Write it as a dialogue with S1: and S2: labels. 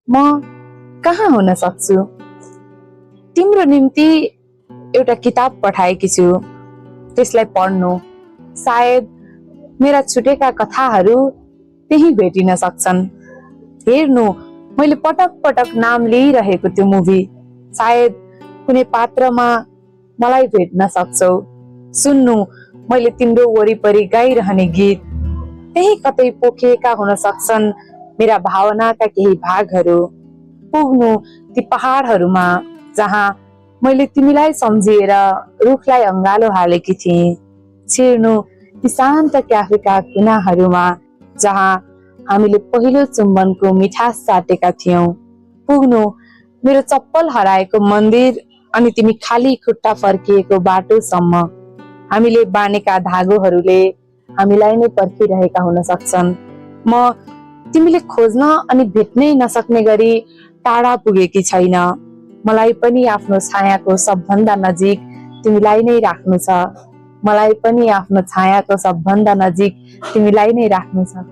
S1: म कहाँ हुन सक्छु? तिम्रो निम्ति एउटा किताब पठाएकी छु, त्यसलाई पढ्नु। सायद मेरा छुटेका कथाहरू त्यही भेटिन सक्छन्। हेर्नु, मैले पटक पटक नाम लिइरहेको त्यो मुभी, सायद कुनै पात्रमा मलाई भेट्न सक्छौ। सुन्नु, मैले तिम्रो वरिपरि गाइरहने गीत, त्यही कतै पोखिएका हुन सक्छन् मेरा भावनाका केही भागहरू। पुग्नु ती पहाडहरूमा जहाँ मैले तिमीलाई सम्झिएर रुखलाई अँगालो हालेकी थिएँ। छिर्नु ती शान्त क्याफेका कुनाहरूमा जहाँ हामीले पहिलो चुम्बनको मिठास साटेका थियौं। पुग्नु मेरो चप्पल हराएको मन्दिर अनि तिमी खाली खुट्टा फर्किएको बाटोसम्म। हामीले बानेका धागोहरूले हामीलाई नै पर्खिरहेका हुन सक्छन्। म तिमीले खोज्न अनि भेट्नै नसक्ने गरी टाढा पुगेकी छैन। मलाई पनि आफ्नो छायाको सबभन्दा नजिक तिमीलाई नै राख्नु छ। मलाई पनि आफ्नो छायाको सबभन्दा नजिक तिमीलाई नै राख्नु छ।